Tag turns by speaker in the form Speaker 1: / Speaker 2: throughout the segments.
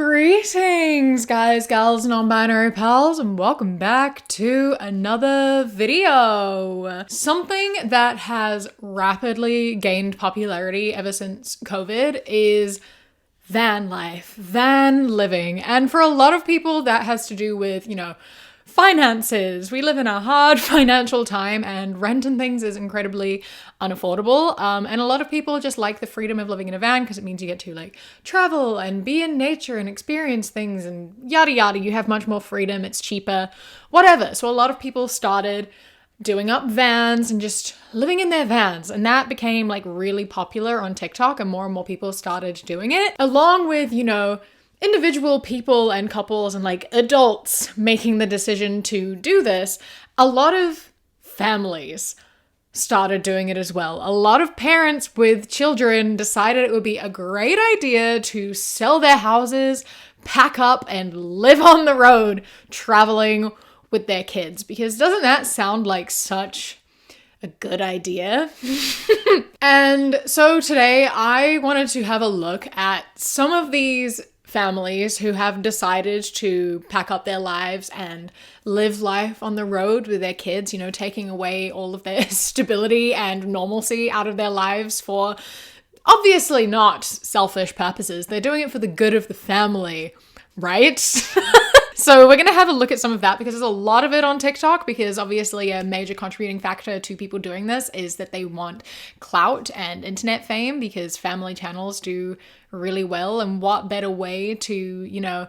Speaker 1: Greetings guys, gals, non-binary pals, and welcome back to another video. Something that has rapidly gained popularity ever since COVID is van life, van living. And for a lot of people that has to do with, finances. We live in a hard financial time and rent and things is incredibly unaffordable. And a lot of people just like the freedom of living in a van because it means you get to travel and be in nature and experience things and yada yada. You have much more freedom. It's cheaper, whatever. So a lot of people started doing up vans and just living in their vans. And that became really popular on TikTok and more people started doing it along with, individual people and couples and adults making the decision to do this. A lot of families started doing it as well. A lot of parents with children decided it would be a great idea to sell their houses, pack up, and live on the road traveling with their kids. Because doesn't that sound like such a good idea? And so today I wanted to have a look at some of these families who have decided to pack up their lives and live life on the road with their kids, taking away all of their stability and normalcy out of their lives for obviously not selfish purposes. They're doing it for the good of the family, right? So we're going to have a look at some of that because there's a lot of it on TikTok, because obviously a major contributing factor to people doing this is that they want clout and internet fame, because family channels do really well. And what better way to,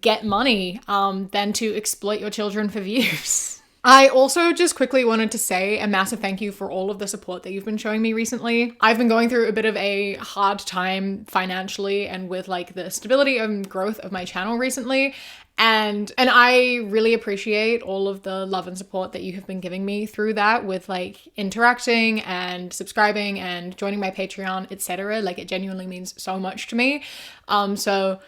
Speaker 1: get money than to exploit your children for views? I also just quickly wanted to say a massive thank you for all of the support that you've been showing me recently. I've been going through a bit of a hard time financially and with the stability and growth of my channel recently. And I really appreciate all of the love and support that you have been giving me through that with interacting and subscribing and joining my Patreon, etc. It genuinely means so much to me. So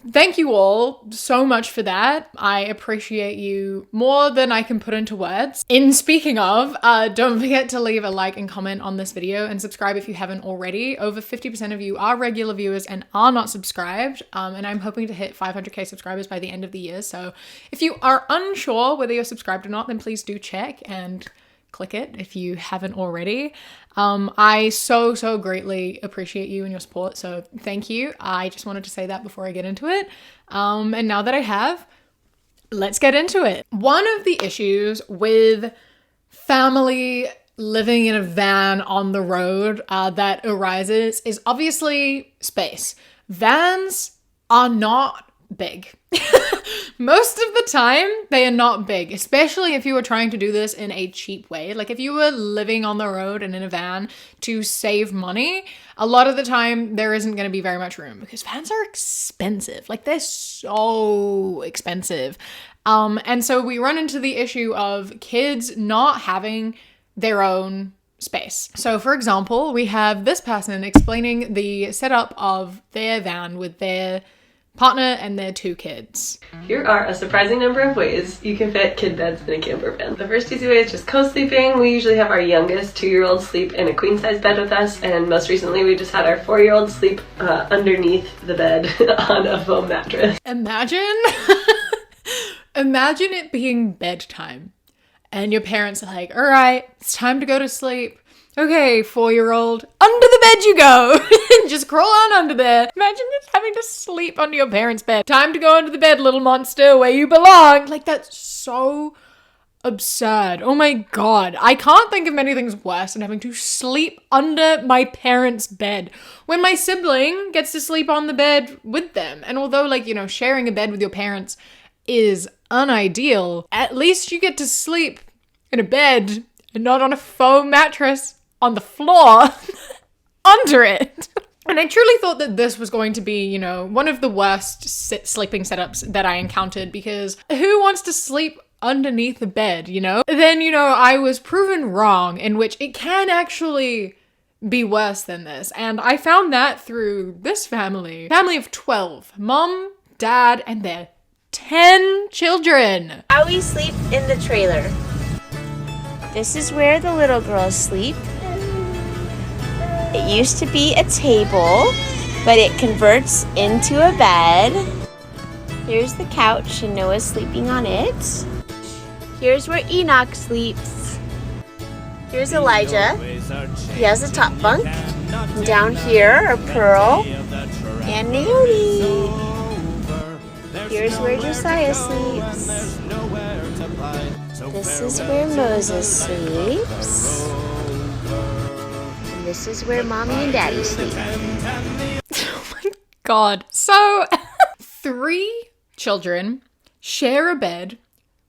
Speaker 1: thank you all so much for that. I appreciate you more than I can put into words. In speaking of, don't forget to leave a like and comment on this video and subscribe if you haven't already. Over 50% of you are regular viewers and are not subscribed. And I'm hoping to hit 500k subscribers by the end of the year. So if you are unsure whether you're subscribed or not, then please do check and click it if you haven't already. I so greatly appreciate you and your support, so thank you. I just wanted to say that before I get into it. And now that I have, let's get into it. One of the issues with family living in a van on the road that arises is obviously space. Vans are not big. Most of the time, they are not big, especially if you were trying to do this in a cheap way. If you were living on the road and in a van to save money, a lot of the time there isn't going to be very much room because vans are expensive. They're so expensive. And so we run into the issue of kids not having their own space. So for example, we have this person explaining the setup of their van with their partner and their 2 kids.
Speaker 2: Here are a surprising number of ways you can fit kid beds in a camper van. The first easy way is just co-sleeping. We usually have our youngest 2-year-old sleep in a queen-size bed with us, and most recently we just had our 4-year-old sleep underneath the bed on a foam mattress.
Speaker 1: Imagine it being bedtime and your parents are like, all right, it's time to go to sleep. Okay, 4-year-old, under the bed you go. Just crawl on under there. Imagine just having to sleep under your parents' bed. Time to go under the bed, little monster, where you belong. That's so absurd. Oh my god. I can't think of many things worse than having to sleep under my parents' bed when my sibling gets to sleep on the bed with them. And although, sharing a bed with your parents is unideal, at least you get to sleep in a bed and not on a foam mattress on the floor under it. And I truly thought that this was going to be, one of the worst sleeping setups that I encountered, because who wants to sleep underneath the bed, Then, I was proven wrong, in which it can actually be worse than this. And I found that through this family of 12, mom, dad, and their 10 children.
Speaker 3: How we sleep in the trailer. This is where the little girls sleep. It used to be a table. but it converts into a bed. Here's the couch and Noah's sleeping on it. Here's where Enoch sleeps. Here's Elijah. He has a top bunk. And down here are Pearl and Naomi. Here's where Josiah sleeps. This is where Moses sleeps. And this is where Mommy and Daddy sleep.
Speaker 1: Oh my God. So 3 children share a bed,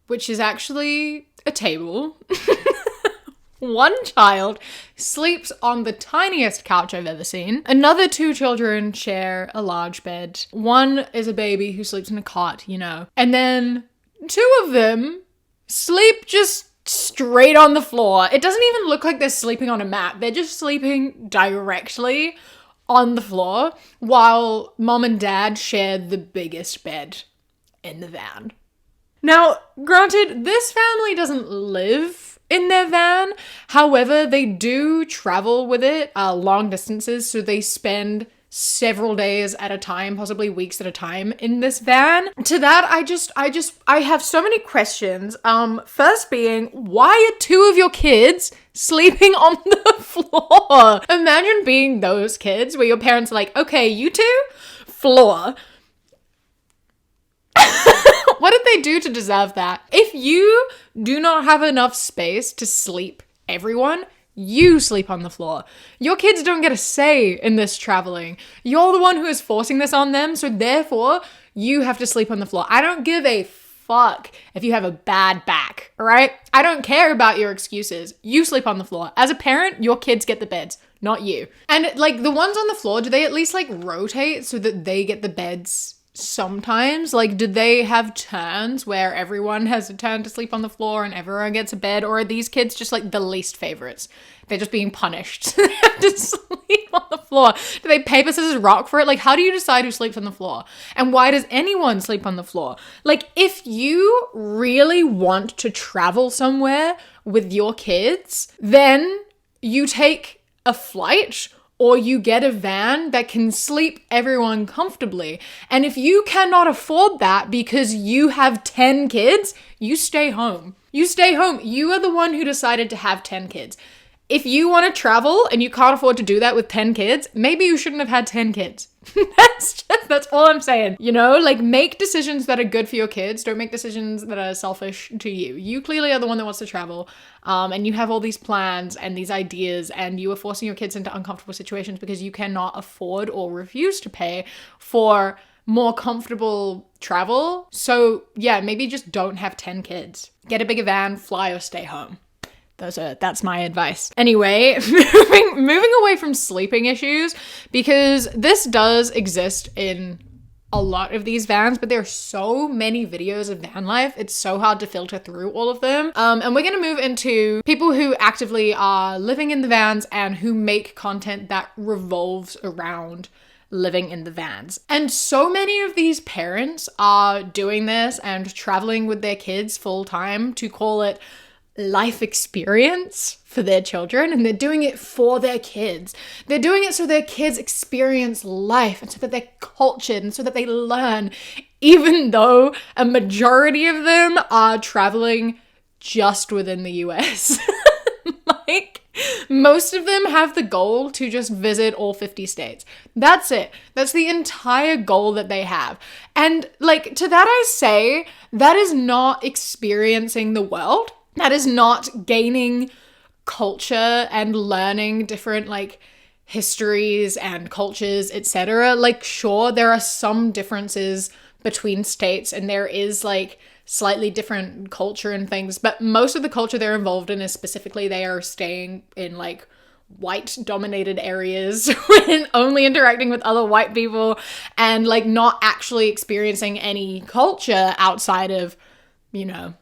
Speaker 1: which is actually a table. One child sleeps on the tiniest couch I've ever seen. Another 2 children share a large bed. One is a baby who sleeps in a cot, you know. And then 2 of them sleep just straight on the floor. It doesn't even look like they're sleeping on a mat. They're just sleeping directly on the floor while mom and dad share the biggest bed in the van. Now, granted, this family doesn't live in their van. However, they do travel with it long distances, so they spend several days at a time, possibly weeks at a time in this van. To that, I have so many questions. First being, why are 2 of your kids sleeping on the floor? Imagine being those kids where your parents are like, okay, you 2, floor. What did they do to deserve that? If you do not have enough space to sleep everyone, you sleep on the floor. Your kids don't get a say in this traveling. You're the one who is forcing this on them, so therefore you have to sleep on the floor. I don't give a fuck if you have a bad back, all right? I don't care about your excuses. You sleep on the floor. As a parent, your kids get the beds, not you. And like the ones on the floor, do they at least like rotate so that they get the beds sometimes? Like, did they have turns where everyone has a turn to sleep on the floor and everyone gets a bed? Or are these kids just like the least favorites? They're just being punished. They have to sleep on the floor. Do they paper, scissors, rock for it? Like, how do you decide who sleeps on the floor? And why does anyone sleep on the floor? Like, if you really want to travel somewhere with your kids, then you take a flight or you get a van that can sleep everyone comfortably. And if you cannot afford that because you have 10 kids, you stay home. You stay home. You are the one who decided to have 10 kids. If you want to travel and you can't afford to do that with 10 kids, maybe you shouldn't have had 10 kids. That's all I'm saying. You know, like, make decisions that are good for your kids. Don't make decisions that are selfish to you. You clearly are the one that wants to travel, and you have all these plans and these ideas, and you are forcing your kids into uncomfortable situations because you cannot afford or refuse to pay for more comfortable travel. So yeah, maybe just don't have 10 kids. Get a bigger van, fly or stay home. That's my advice. Anyway, moving away from sleeping issues, because this does exist in a lot of these vans, but there are so many videos of van life, it's so hard to filter through all of them. And we're gonna move into people who actively are living in the vans and who make content that revolves around living in the vans. And so many of these parents are doing this and traveling with their kids full time to call it life experience for their children, and they're doing it for their kids. They're doing it so their kids experience life and so that they're cultured and so that they learn, even though a majority of them are traveling just within the US. Like, most of them have the goal to just visit all 50 states. That's it. That's the entire goal that they have. And like, to that I say, that is not experiencing the world. That is not gaining culture and learning different like histories and cultures, etc. Like, sure, there are some differences between states and there is like slightly different culture and things, but most of the culture they're involved in is specifically they are staying in like white dominated areas and only interacting with other white people and like not actually experiencing any culture outside of, you know,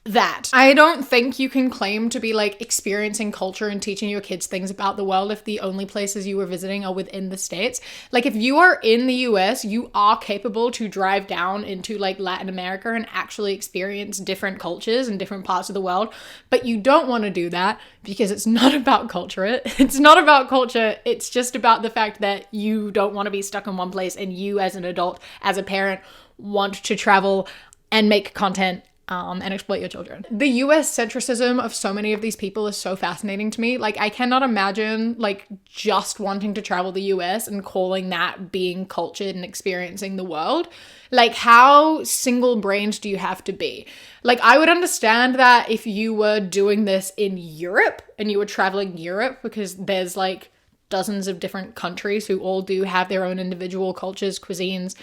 Speaker 1: that. I don't think you can claim to be like experiencing culture and teaching your kids things about the world if the only places you were visiting are within the States. Like if you are in the US, you are capable to drive down into like Latin America and actually experience different cultures and different parts of the world. But you don't want to do that because it's not about culture. It's not about culture. It's just about the fact that you don't want to be stuck in one place, and you as an adult, as a parent, want to travel and make content and exploit your children. The US centricism of so many of these people is so fascinating to me. Like, I cannot imagine like just wanting to travel the US and calling that being cultured and experiencing the world. Like, how single-brained do you have to be? Like, I would understand that if you were doing this in Europe and you were traveling Europe, because there's like dozens of different countries who all do have their own individual cultures, cuisines,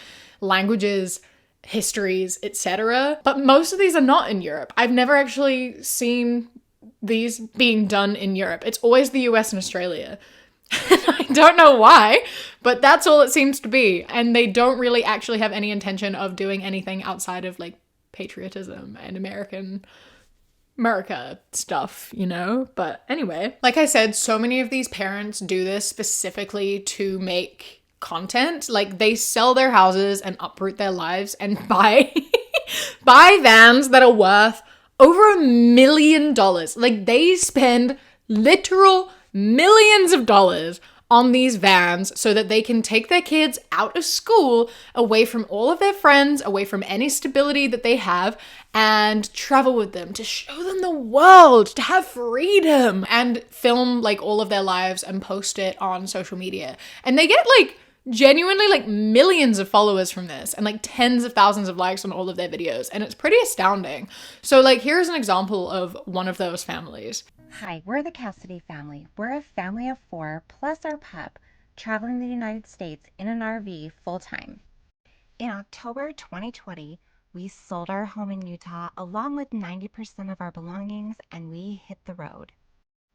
Speaker 1: languages, histories, etc. But most of these are not in Europe. I've never actually seen these being done in Europe. It's always the US and Australia. I don't know why, but that's all it seems to be. And they don't really actually have any intention of doing anything outside of like patriotism and America stuff, you know? But anyway, like I said, so many of these parents do this specifically to make content. Like, they sell their houses and uproot their lives and buy vans that are worth over $1 million. Like, they spend literal millions of dollars on these vans so that they can take their kids out of school, away from all of their friends, away from any stability that they have, and travel with them to show them the world, to have freedom, and film like all of their lives and post it on social media. And they get like genuinely like millions of followers from this, and like tens of thousands of likes on all of their videos, and it's pretty astounding. So like, here's an example of one of those families.
Speaker 4: Hi, we're the Cassidy family. We're a family of 4 plus our pup, traveling the United States in an RV full time. In October 2020, we sold our home in Utah along with 90% of our belongings, and we hit the road.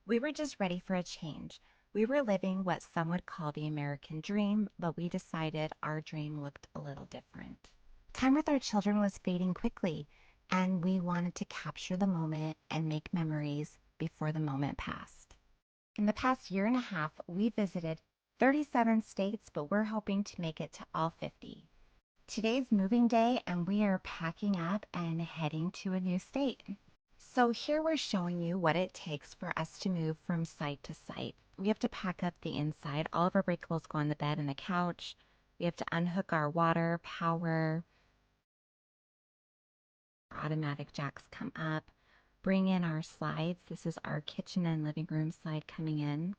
Speaker 4: We were just ready for a change. We were living what some would call the American dream, but we decided our dream looked a little different. Time with our children was fading quickly, and we wanted to capture the moment and make memories before the moment passed. In the past year and a half, we visited 37 states, but we're hoping to make it to all 50. Today's moving day, and we are packing up and heading to a new state. So here we're showing you what it takes for us to move from site to site. We have to pack up the inside. All of our breakables go on the bed and the couch. We have to unhook our water, power. Our automatic jacks come up. Bring in our slides. This is our kitchen and living room slide coming in.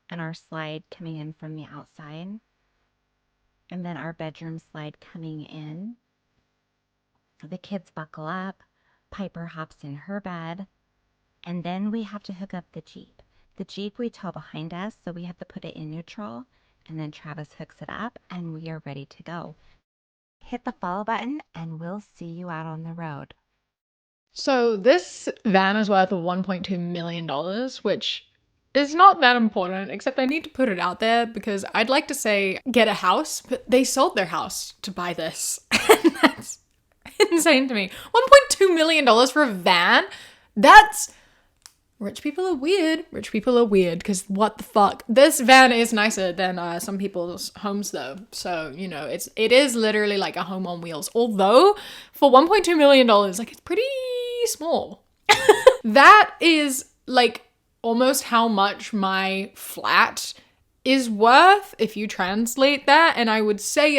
Speaker 4: And our slide coming in from the outside. And then our bedroom slide coming in. The kids buckle up. Piper hops in her bed. And then we have to hook up the Jeep. The Jeep we tow behind us, so we have to put it in neutral. And then Travis hooks it up, and we are ready to go. Hit the follow button, and we'll see you out on the road.
Speaker 1: So this van is worth $1.2 million, which is not that important, except I need to put it out there because I'd like to say get a house, but they sold their house to buy this. And that's insane to me. $1.2 million for a van? That's... Rich people are weird. Rich people are weird, because what the fuck? This van is nicer than some people's homes though. So, you know, it is literally like a home on wheels. Although for $1.2 million, like, it's pretty small. That is like almost how much my flat is worth if you translate that. And I would say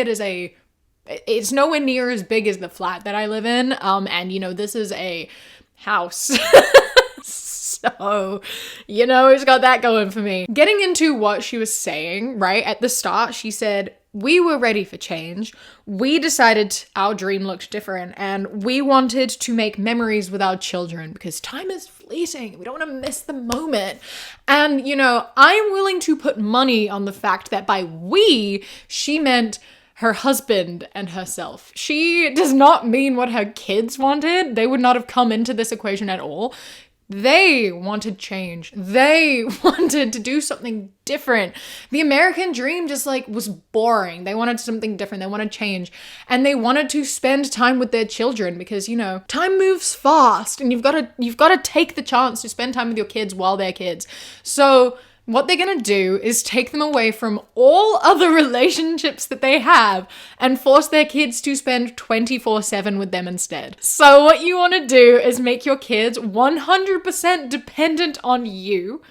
Speaker 1: it's nowhere near as big as the flat that I live in. And you know, this is a house. So, you know, it's got that going for me. Getting into what she was saying, right? At the start, she said, we were ready for change. We decided our dream looked different, and we wanted to make memories with our children because time is fleeting. We don't want to miss the moment. And, you know, I'm willing to put money on the fact that by we, she meant her husband and herself. She does not mean what her kids wanted. They would not have come into this equation at all. They wanted change. They wanted to do something different. The American dream just like was boring. They wanted something different. They wanted change. And they wanted to spend time with their children because, you know, time moves fast and you've got to take the chance to spend time with your kids while they're kids. So what they're going to do is take them away from all other relationships that they have and force their kids to spend 24/7 with them instead. So what you want to do is make your kids 100% dependent on you,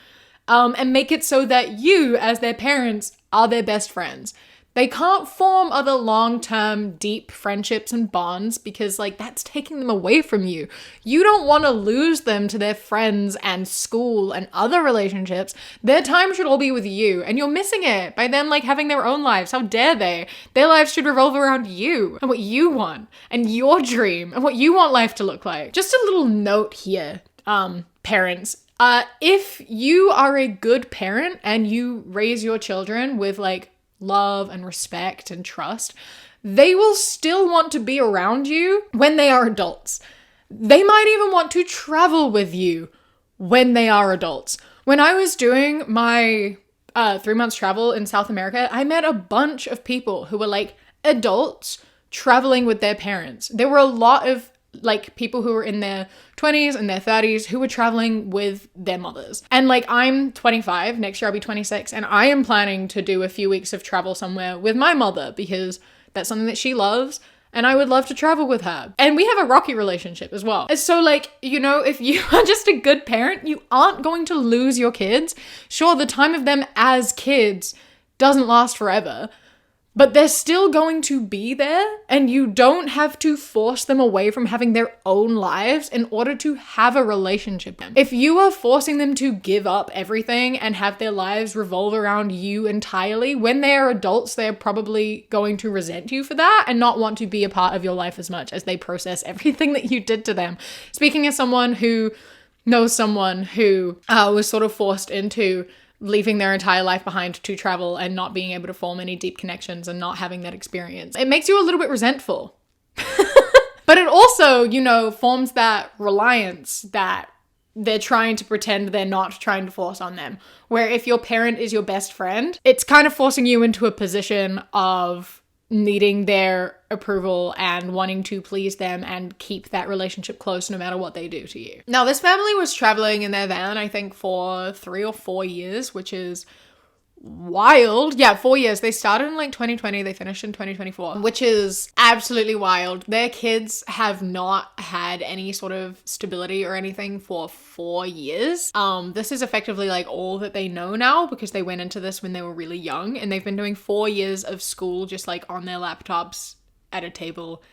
Speaker 1: and make it so that you, as their parents, are their best friends. They can't form other long-term, deep friendships and bonds because, like, that's taking them away from you. You don't want to lose them to their friends and school and other relationships. Their time should all be with you, and you're missing it by them, like, having their own lives. How dare they? Their lives should revolve around you and what you want and your dream and what you want life to look like. Just a little note here, parents. If you are a good parent and you raise your children with, like, love and respect and trust, they will still want to be around you when they are adults. They might even want to travel with you when they are adults. When I was doing my 3 months travel in South America, I met a bunch of people who were like adults traveling with their parents. There were a lot of like people who were in their 20s and their 30s who were traveling with their mothers. And like, I'm 25, next year I'll be 26, and I am planning to do a few weeks of travel somewhere with my mother because that's something that she loves and I would love to travel with her. And we have a rocky relationship as well. So like, you know, if you are just a good parent, you aren't going to lose your kids. Sure, the time of them as kids doesn't last forever, but they're still going to be there, and you don't have to force them away from having their own lives in order to have a relationship with them. If you are forcing them to give up everything and have their lives revolve around you entirely, when they are adults, they're probably going to resent you for that and not want to be a part of your life as much as they process everything that you did to them. Speaking as someone who knows someone who was sort of forced into leaving their entire life behind to travel and not being able to form any deep connections and not having that experience, it makes you a little bit resentful. But it also, you know, forms that reliance that they're trying to pretend they're not trying to force on them. Where if your parent is your best friend, it's kind of forcing you into a position of needing their approval and wanting to please them and keep that relationship close no matter what they do to you. Now, this family was traveling in their van, I think, for 3 or 4 years, which is wild. Yeah, 4 years. They started in like 2020, they finished in 2024, which is absolutely wild. Their kids have not had any sort of stability or anything for 4 years. This is effectively like all that they know now because they went into this when they were really young, and they've been doing 4 years of school just like on their laptops at a table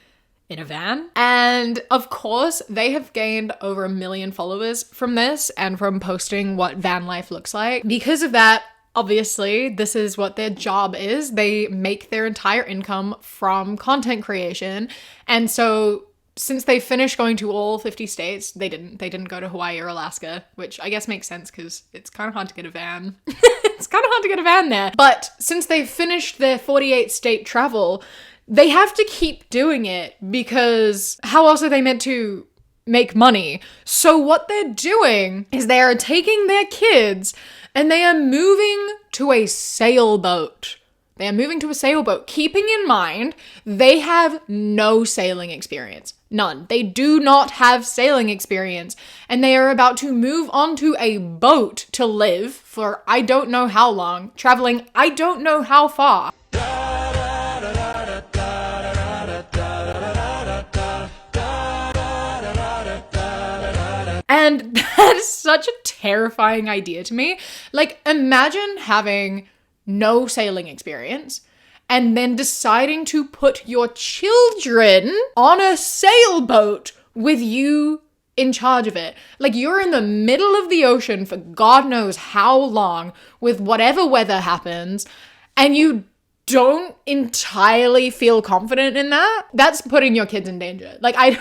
Speaker 1: in a van. And of course, they have gained over 1 million followers from this and from posting what van life looks like. Because of that, obviously, this is what their job is. They make their entire income from content creation. And so since they finished going to all 50 states, they didn't go to Hawaii or Alaska, which I guess makes sense because it's kind of hard to get a van. It's kind of hard to get a van there. But since they've finished their 48 state travel, they have to keep doing it because how else are they meant to make money? So what they're doing is they are taking their kids and they are moving to a sailboat. They are moving to a sailboat, keeping in mind they have no sailing experience. None. They do not have sailing experience. And they are about to move onto a boat to live for I don't know how long, traveling I don't know how far. And that is such a terrifying idea to me. Like, imagine having no sailing experience and then deciding to put your children on a sailboat with you in charge of it. Like, you're in the middle of the ocean for God knows how long with whatever weather happens, and you don't entirely feel confident in that, that's putting your kids in danger. Like, I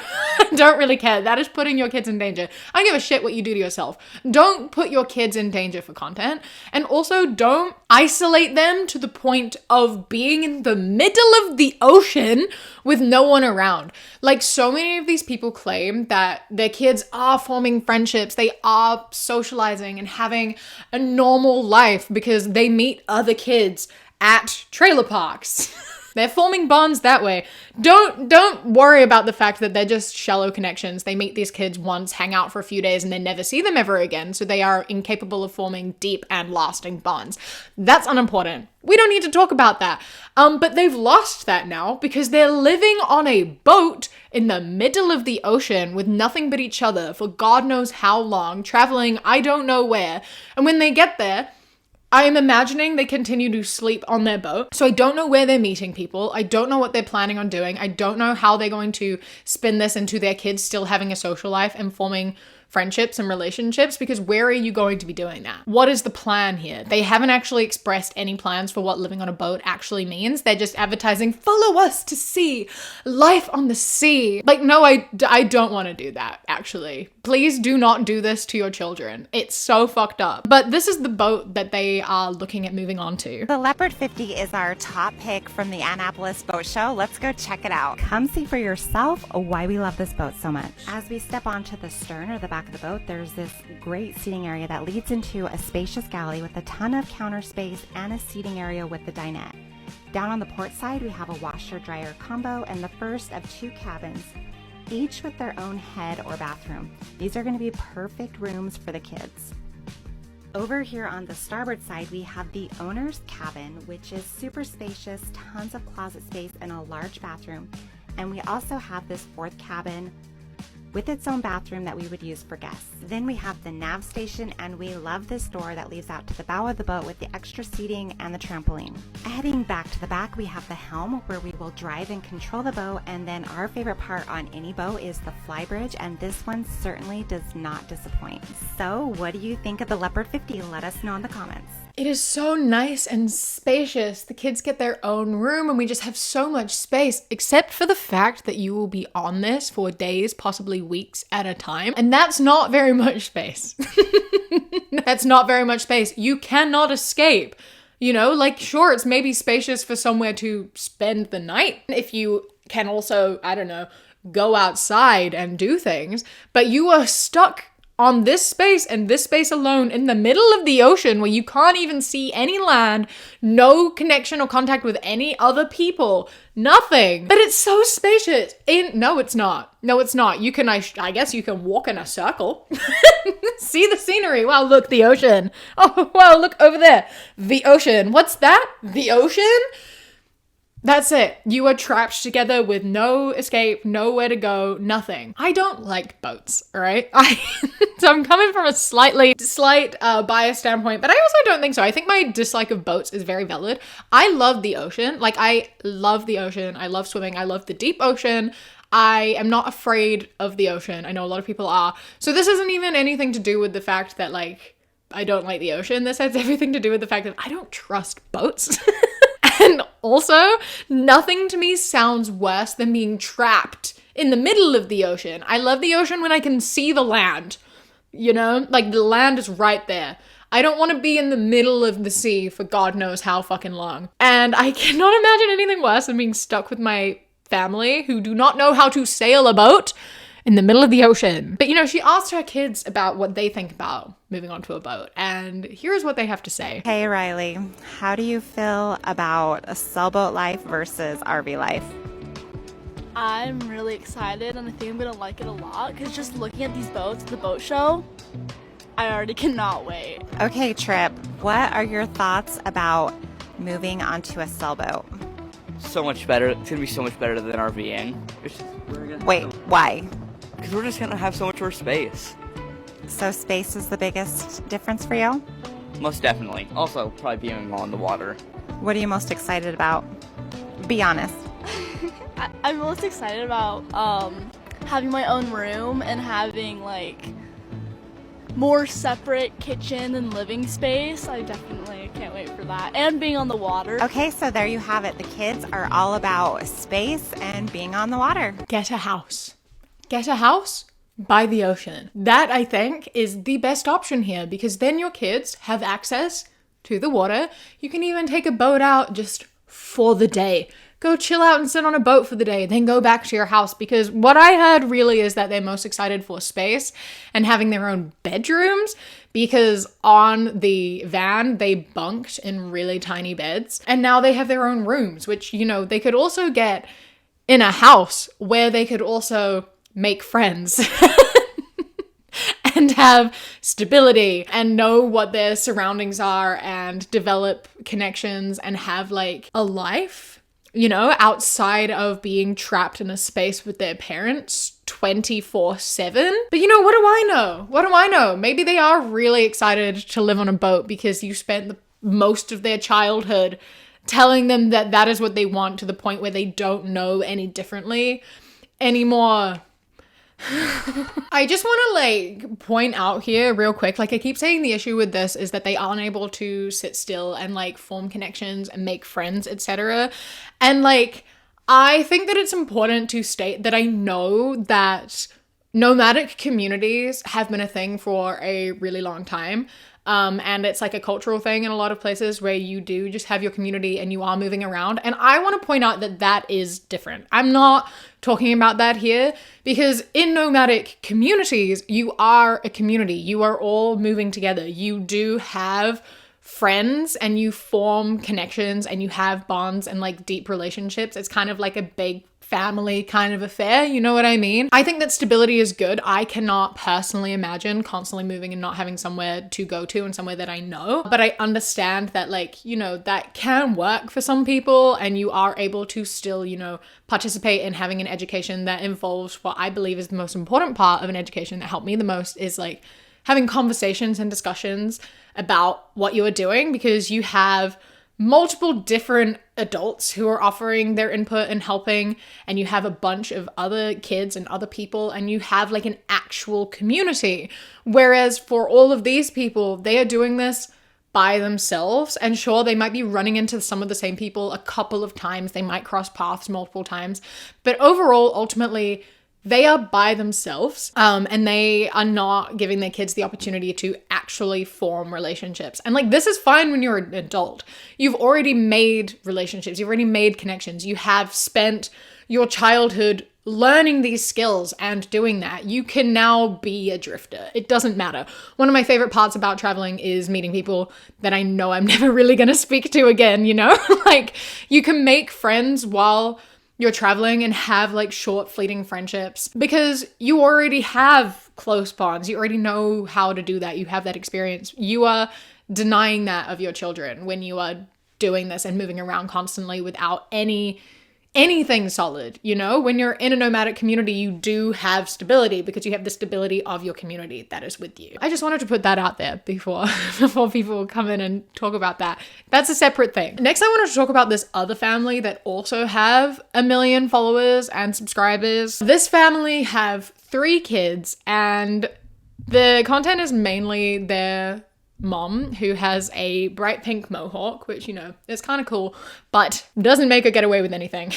Speaker 1: don't really care. That is putting your kids in danger. I don't give a shit what you do to yourself. Don't put your kids in danger for content. And also don't isolate them to the point of being in the middle of the ocean with no one around. Like, so many of these people claim that their kids are forming friendships, they are socializing and having a normal life because they meet other kids at trailer parks. They're forming bonds that way. Don't worry about the fact that they're just shallow connections. They meet these kids once, hang out for a few days, and then never see them ever again. So they are incapable of forming deep and lasting bonds. That's unimportant. We don't need to talk about that. But they've lost that now because they're living on a boat in the middle of the ocean with nothing but each other for God knows how long, traveling I don't know where. And when they get there, I am imagining they continue to sleep on their boat. So I don't know where they're meeting people. I don't know what they're planning on doing. I don't know how they're going to spin this into their kids still having a social life and forming friendships and relationships, because where are you going to be doing that? What is the plan here? They haven't actually expressed any plans for what living on a boat actually means. They're just advertising, follow us to sea, life on the sea. Like, no, I don't want to do that, actually. Please do not do this to your children. It's so fucked up. But this is the boat that they are looking at moving on to.
Speaker 4: The Leopard 50 is our top pick from the Annapolis Boat Show. Let's go check it out. Come see for yourself why we love this boat so much. As we step onto the stern or the back of the boat, there's this great seating area that leads into a spacious galley with a ton of counter space and a seating area with the dinette. Down on the port side, we have a washer-dryer combo and the first of 2 cabins, each with their own head or bathroom. These are going to be perfect rooms for the kids. Over here on the starboard side, we have the owner's cabin, which is super spacious, tons of closet space and a large bathroom. And we also have this 4th cabin with its own bathroom that we would use for guests. Then we have the nav station, and we love this door that leads out to the bow of the boat with the extra seating and the trampoline. Heading back to the back, we have the helm where we will drive and control the boat, and then our favorite part on any boat is the flybridge, and this one certainly does not disappoint. So what do you think of the Leopard 50? Let us know in the comments.
Speaker 1: It is so nice and spacious. The kids get their own room and we just have so much space, except for the fact that you will be on this for days, possibly weeks at a time. And that's not very much space. That's not very much space. You cannot escape. You know, like, sure, it's maybe spacious for somewhere to spend the night. If you can also, I don't know, go outside and do things, but you are stuck on this space and this space alone in the middle of the ocean where you can't even see any land, no connection or contact with any other people, nothing. But it's so spacious. No, it's not. No, it's not. You can, I guess you can walk in a circle. See the scenery. Wow, look, the ocean. Oh, wow, look over there. The ocean. What's that? The ocean? That's it. You are trapped together with no escape, nowhere to go, nothing. I don't like boats, all right? So I'm coming from a slight biased standpoint, but I also don't think so. I think my dislike of boats is very valid. I love the ocean. Like, I love the ocean. I love swimming. I love the deep ocean. I am not afraid of the ocean. I know a lot of people are. So this isn't even anything to do with the fact that, like, I don't like the ocean. This has everything to do with the fact that I don't trust boats. And also, nothing to me sounds worse than being trapped in the middle of the ocean. I love the ocean when I can see the land, you know? Like, the land is right there. I don't want to be in the middle of the sea for God knows how fucking long. And I cannot imagine anything worse than being stuck with my family who do not know how to sail a boat in the middle of the ocean. But, you know, she asked her kids about what they think about moving onto a boat, and here's what they have to say.
Speaker 4: Hey Riley, how do you feel about a sailboat life versus RV life?
Speaker 5: I'm really excited and I think I'm gonna like it a lot because just looking at these boats at the boat show, I already cannot wait.
Speaker 4: Okay, Trip, what are your thoughts about moving onto a sailboat?
Speaker 6: So much better. It's gonna be so much better than RVing.
Speaker 4: Wait, why?
Speaker 6: Because we're just gonna have so much more space.
Speaker 4: So space is the biggest difference for you?
Speaker 6: Most definitely. Also, probably being on the water.
Speaker 4: What are you most excited about? Be honest.
Speaker 5: I'm most excited about having my own room and having like more separate kitchen and living space. I'm definitely Can't wait for that. And being on the water.
Speaker 4: Okay, so there you have it. The kids are all about space and being on the water.
Speaker 1: Get a house. Get a house by the ocean. That, I think, is the best option here, because then your kids have access to the water. You can even take a boat out just for the day. Go chill out and sit on a boat for the day, then go back to your house, because what I heard really is that they're most excited for space and having their own bedrooms, because on the van they bunked in really tiny beds and now they have their own rooms, which, you know, they could also get in a house where they could also make friends and have stability and know what their surroundings are and develop connections and have like a life, you know, outside of being trapped in a space with their parents 24/7. But you know, what do I know? What do I know? Maybe they are really excited to live on a boat because you spent most of their childhood telling them that that is what they want, to the point where they don't know any differently anymore. I just want to like point out here real quick, like I keep saying, the issue with this is that they aren't able to sit still and like form connections and make friends, etc. And like, I think that it's important to state that I know that nomadic communities have been a thing for a really long time. And it's like a cultural thing in a lot of places where you do just have your community and you are moving around. And I want to point out that that is different. I'm not talking about that here, because in nomadic communities, you are a community. You are all moving together. You do have friends and you form connections and you have bonds and like deep relationships. It's kind of like a big family kind of affair, you know what I mean? I think that stability is good. I cannot personally imagine constantly moving and not having somewhere to go to and somewhere that I know, but I understand that, like, you know, that can work for some people and you are able to still, you know, participate in having an education that involves what I believe is the most important part of an education that helped me the most, is like having conversations and discussions about what you are doing, because you have multiple different adults who are offering their input and helping, and you have a bunch of other kids and other people, and you have like an actual community. Whereas for all of these people, they are doing this by themselves, and sure, they might be running into some of the same people a couple of times, they might cross paths multiple times, but overall, ultimately, they are by themselves, and they are not giving their kids the opportunity to actually form relationships. And like, this is fine when you're an adult. You've already made relationships. You've already made connections. You have spent your childhood learning these skills and doing that. You can now be a drifter. It doesn't matter. One of my favorite parts about traveling is meeting people that I know I'm never really going to speak to again, you know? Like, you can make friends while you're traveling and have like short fleeting friendships, because you already have close bonds. You already know how to do that. You have that experience. You are denying that of your children when you are doing this and moving around constantly without anything solid. You know, when you're in a nomadic community, you do have stability because you have the stability of your community that is with you. I just wanted to put that out there before people come in and talk about that. That's a separate thing. Next, I wanted to talk about this other family that also have 1 million followers and subscribers. This family have 3 kids, and the content is mainly their mom, who has a bright pink mohawk, which, you know, is kind of cool, but doesn't make her get away with anything.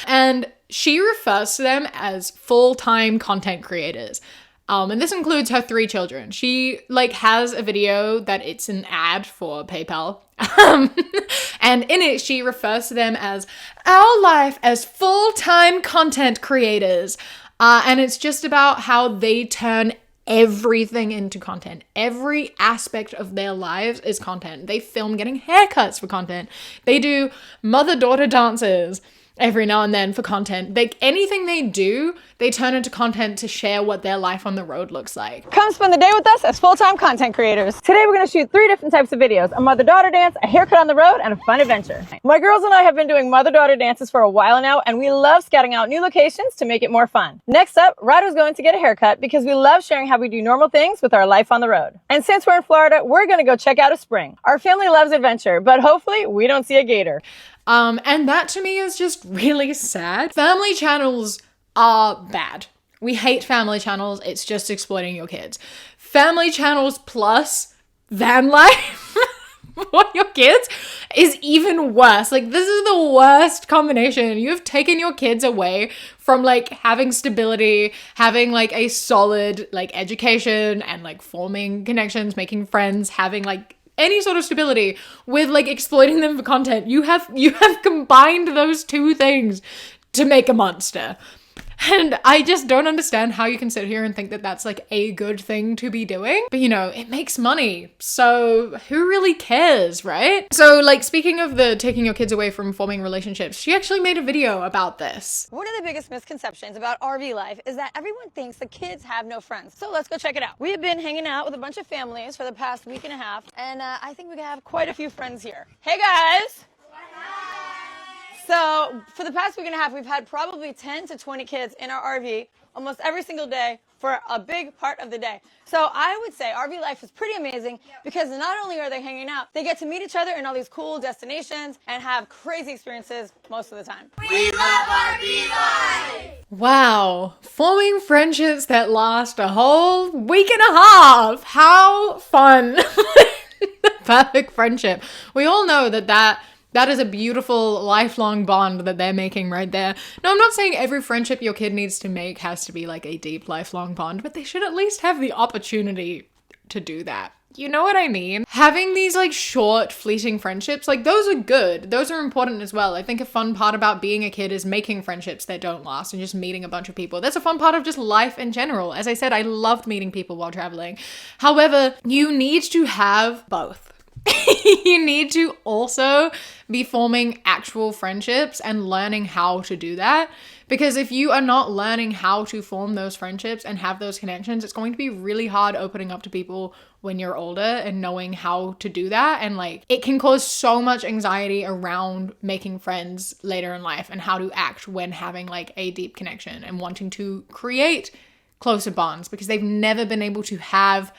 Speaker 1: And she refers to them as full-time content creators. And this includes her 3 children. She like has a video that it's an ad for PayPal. And in it, she refers to them as our life as full-time content creators. And it's just about how they turn everything into content. Every aspect of their lives is content. They film getting haircuts for content. They do mother-daughter dances every now and then for content. Like, anything they do, they turn into content to share what their life on the road looks like.
Speaker 7: Come spend the day with us as full-time content creators. Today we're going to shoot 3 different types of videos: a mother-daughter dance, a haircut on the road, and a fun adventure. My girls and I have been doing mother-daughter dances for a while now, and we love scouting out new locations to make it more fun. Next up, Ryder's going to get a haircut because we love sharing how we do normal things with our life on the road. And since we're in Florida, we're going to go check out a spring. Our family loves adventure, but hopefully we don't see a gator.
Speaker 1: And that to me is just really sad. Family channels are bad. We hate family channels. It's just exploiting your kids. Family channels plus van life for your kids is even worse. Like, this is the worst combination. You've taken your kids away from like having stability, having like a solid like education and like forming connections, making friends, having like any sort of stability, with like exploiting them for content. You have combined those two things to make a monster. And I just don't understand how you can sit here and think that that's like a good thing to be doing. But you know, it makes money. So who really cares, right? So like, speaking of the taking your kids away from forming relationships, she actually made a video about this.
Speaker 7: One of the biggest misconceptions about RV life is that everyone thinks the kids have no friends. So let's go check it out. We have been hanging out with a bunch of families for the past week and a half, and I think we have quite a few friends here. Hey guys! So for the past week and a half, we've had probably 10 to 20 kids in our RV almost every single day for a big part of the day. So I would say RV life is pretty amazing because not only are they hanging out, they get to meet each other in all these cool destinations and have crazy experiences most of the time.
Speaker 3: We love RV life!
Speaker 1: Wow, forming friendships that last a whole week and a half. How fun. The perfect friendship. We all know that is a beautiful lifelong bond that they're making right there. No, I'm not saying every friendship your kid needs to make has to be like a deep lifelong bond, but they should at least have the opportunity to do that. You know what I mean? Having these like short, fleeting friendships, like those are good. Those are important as well. I think a fun part about being a kid is making friendships that don't last and just meeting a bunch of people. That's a fun part of just life in general. As I said, I loved meeting people while traveling. However, you need to have both. You need to also be forming actual friendships and learning how to do that. Because if you are not learning how to form those friendships and have those connections, it's going to be really hard opening up to people when you're older and knowing how to do that. And like, it can cause so much anxiety around making friends later in life and how to act when having like a deep connection and wanting to create closer bonds, because they've never been able to have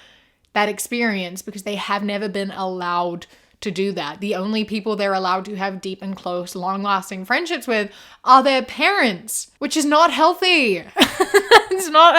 Speaker 1: that experience because they have never been allowed to do that. The only people they're allowed to have deep and close, long-lasting friendships with are their parents, which is not healthy. That's not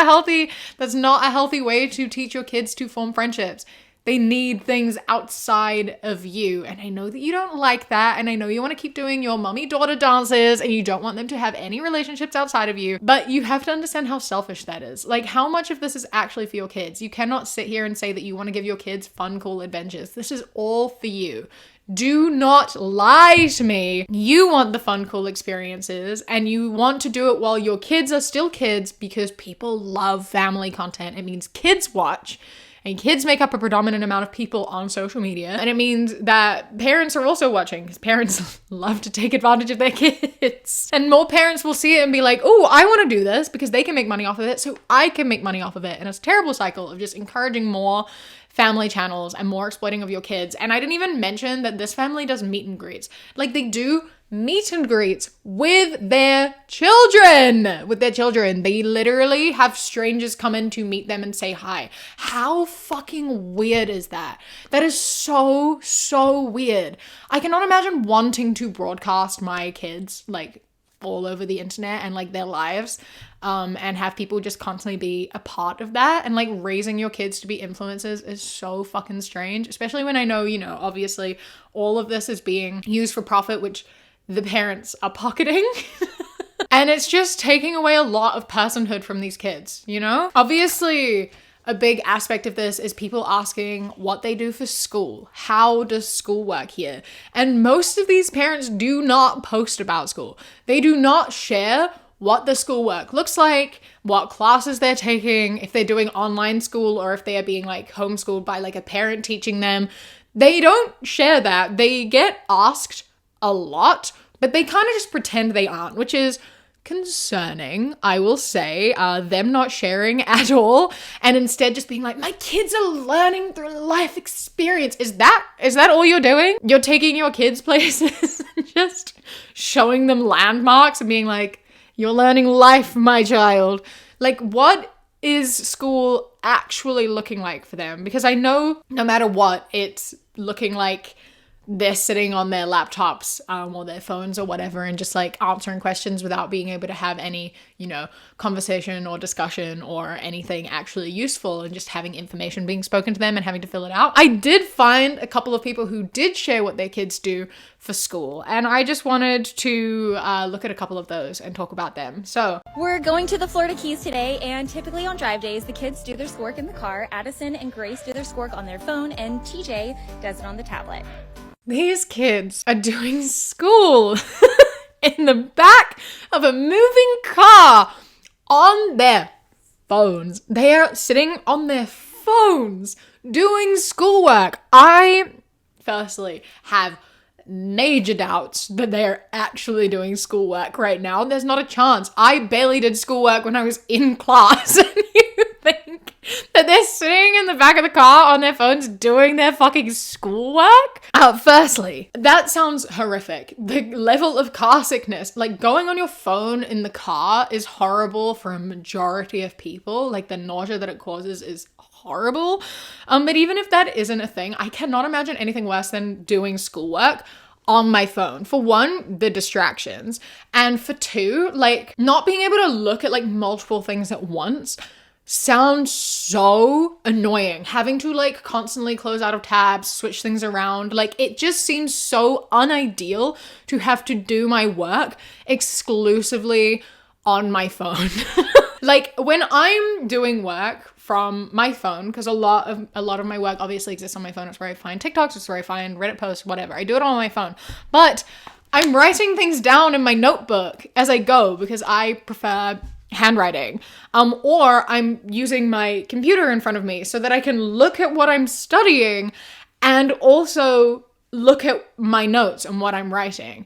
Speaker 1: a healthy way to teach your kids to form friendships. They need things outside of you. And I know that you don't like that. And I know you want to keep doing your mommy-daughter dances and you don't want them to have any relationships outside of you. But you have to understand how selfish that is. Like, how much of this is actually for your kids? You cannot sit here and say that you want to give your kids fun, cool adventures. This is all for you. Do not lie to me. You want the fun, cool experiences and you want to do it while your kids are still kids, because people love family content. It means kids watch. And kids make up a predominant amount of people on social media. And it means that parents are also watching, because parents love to take advantage of their kids. And more parents will see it and be like, oh, I want to do this because they can make money off of it, so I can make money off of it. And it's a terrible cycle of just encouraging more family channels and more exploiting of your kids. And I didn't even mention that this family does meet and greets. Like, they do meet and greets with their children. They literally have strangers come in to meet them and say hi. How fucking weird is that? That is so, so weird. I cannot imagine wanting to broadcast my kids like all over the internet and like their lives, and have people just constantly be a part of that. And like, raising your kids to be influencers is so fucking strange, especially when I know, you know, obviously all of this is being used for profit, which the parents are pocketing. And it's just taking away a lot of personhood from these kids, you know? Obviously, a big aspect of this is people asking what they do for school. How does school work here? And most of these parents do not post about school. They do not share what the schoolwork looks like, what classes they're taking, if they're doing online school or if they are being like homeschooled by like a parent teaching them. They don't share that. They get asked a lot, but they kind of just pretend they aren't, which is concerning, I will say. Them not sharing at all and instead just being like, my kids are learning through life experience. Is that all you're doing? You're taking your kids places and just showing them landmarks and being like, you're learning life, my child. Like, what is school actually looking like for them? Because I know no matter what, it's looking like they're sitting on their laptops or their phones or whatever and just like answering questions without being able to have any, you know, conversation or discussion or anything actually useful, and just having information being spoken to them and having to fill it out. I did find a couple of people who did share what their kids do for school, and I just wanted to look at a couple of those and talk about them. So
Speaker 8: we're going to the Florida Keys today, and typically on drive days, the kids do their schoolwork in the car. Addison and Grace do their schoolwork on their phone, and TJ does it on the tablet.
Speaker 1: These kids are doing school in the back of a moving car on their phones. They are sitting on their phones doing schoolwork. I, firstly, have major doubts that they're actually doing schoolwork right now. There's not a chance. I barely did schoolwork when I was in class. And you think that they're sitting in the back of the car on their phones doing their fucking schoolwork? Firstly, that sounds horrific. The level of car sickness, like going on your phone in the car is horrible for a majority of people. Like the nausea that it causes is horrible. But even if that isn't a thing, I cannot imagine anything worse than doing schoolwork on my phone. For one, the distractions. And for two, like not being able to look at like multiple things at once sounds so annoying. Having to like constantly close out of tabs, switch things around, like it just seems so unideal to have to do my work exclusively on my phone. Like when I'm doing work from my phone, because a lot of my work obviously exists on my phone. It's where I find TikToks, it's where I find Reddit posts, whatever. I do it all on my phone. But I'm writing things down in my notebook as I go because I prefer handwriting. Or I'm using my computer in front of me so that I can look at what I'm studying and also look at my notes and what I'm writing.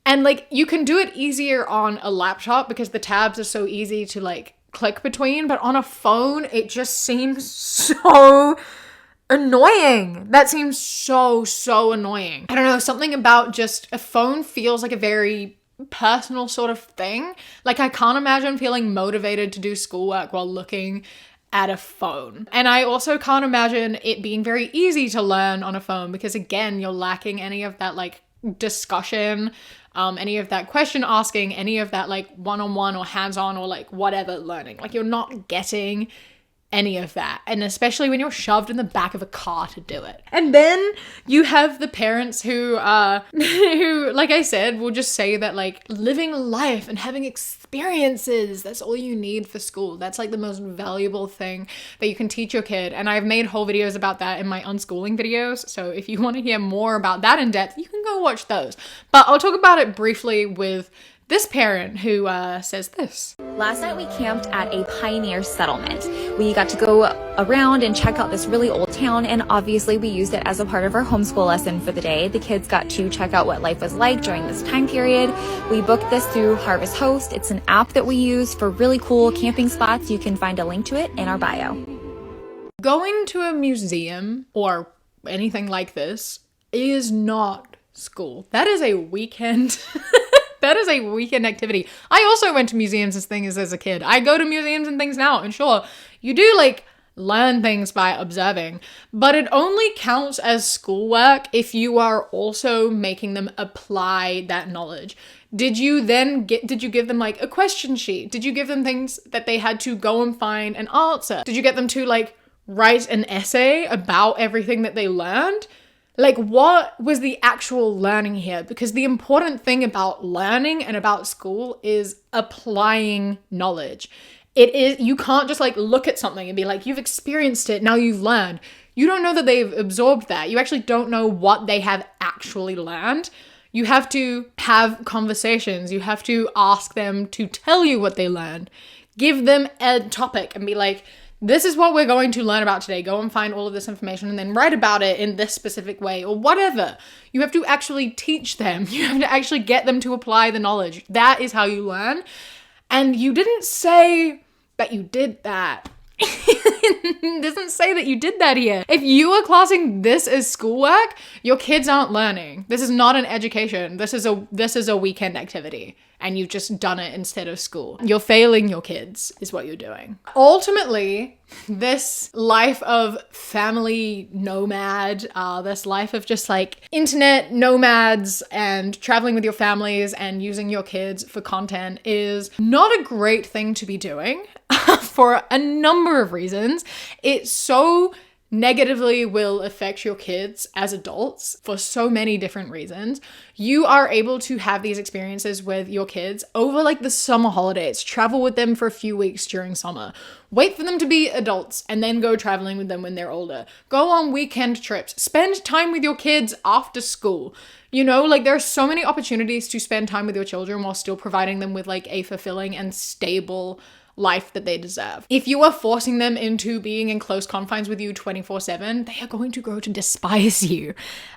Speaker 1: And like you can do it easier on a laptop because the tabs are so easy to like click between, but on a phone it just seems so annoying. That seems so annoying. I don't know, something about just a phone feels like a very personal sort of thing. Like I can't imagine feeling motivated to do schoolwork while looking at a phone. And I also can't imagine it being very easy to learn on a phone because again, you're lacking any of that like discussion, any of that question asking, any of that like one-on-one or hands-on or like whatever learning. Like you're not getting any of that. And especially when you're shoved in the back of a car to do it. And then you have the parents who like I said, will just say that like living life and having experiences, that's all you need for school. That's like the most valuable thing that you can teach your kid. And I've made whole videos about that in my unschooling videos. So if you want to hear more about that in depth, you can go watch those. But I'll talk about it briefly with this parent who says this.
Speaker 8: Last night we camped at a pioneer settlement. We got to go around and check out this really old town, and obviously we used it as a part of our homeschool lesson for the day. The kids got to check out what life was like during this time period. We booked this through Harvest Host. It's an app that we use for really cool camping spots. You can find a link to it in our bio.
Speaker 1: Going to a museum or anything like this is not school. That is a weekend. That is a weekend activity. I also went to museums and things as a kid. I go to museums and things now, and sure, you do like learn things by observing, but it only counts as schoolwork if you are also making them apply that knowledge. Did you give them like a question sheet? Did you give them things that they had to go and find an answer? Did you get them to like write an essay about everything that they learned? Like, what was the actual learning here? Because the important thing about learning and about school is applying knowledge. You can't just like look at something and be like, you've experienced it, now you've learned. You don't know that they've absorbed that. You actually don't know what they have actually learned. You have to have conversations. You have to ask them to tell you what they learned. Give them a topic and be like, this is what we're going to learn about today. Go and find all of this information and then write about it in this specific way or whatever. You have to actually teach them. You have to actually get them to apply the knowledge. That is how you learn. And you didn't say that you did that. It doesn't say that you did that here. If you are classing this as schoolwork, your kids aren't learning. This is not an education. This is a weekend activity. and you've just done it instead of school. You're failing your kids is what you're doing. Ultimately, this life of family nomad, this life of just like internet nomads and traveling with your families and using your kids for content is not a great thing to be doing for a number of reasons. It's so negatively will affect your kids as adults for so many different reasons. You are able to have these experiences with your kids over like the summer holidays, travel with them for a few weeks during summer, wait for them to be adults and then go traveling with them when they're older, go on weekend trips, spend time with your kids after school. You know, like there are so many opportunities to spend time with your children while still providing them with like a fulfilling and stable life that they deserve. If you are forcing them into being in close confines with you 24/7, they are going to grow to despise you.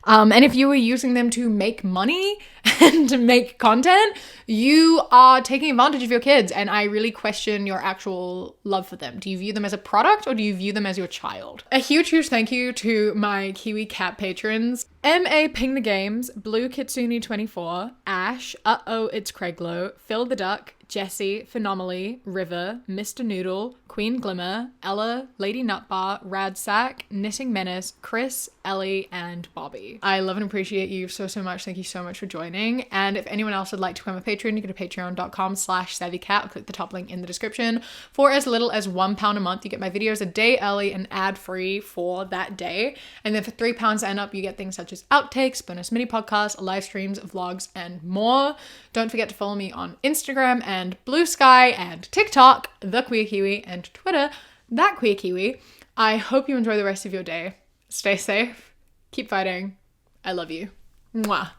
Speaker 1: And if you are using them to make money and to make content, you are taking advantage of your kids. And I really question your actual love for them. Do you view them as a product or do you view them as your child? A huge thank you to my Kiwi cat patrons. M.A. Ping the Games, Blue Kitsune 24, Ash, Uh-Oh It's Craiglow, Phil the Duck, Jessie, Phenomenally, River, Mr. Noodle, Queen Glimmer, Ella, Lady Nutbar, Radsack, Knitting Menace, Chris, Ellie, and Bobby. I love and appreciate you so much. Thank you so much for joining. And if anyone else would like to become a patron, you go to patreon.com/savvycat or click the top link in the description. For as little as £1 a month, you get my videos a day early and ad-free for that day. And then for £3 and up, you get things such as outtakes, bonus mini podcasts, live streams, vlogs, and more. Don't forget to follow me on Instagram and Blue Sky and TikTok, The Queer Kiwi, and Twitter, That Queer Kiwi. I hope you enjoy the rest of your day. Stay safe. Keep fighting. I love you. Mwah.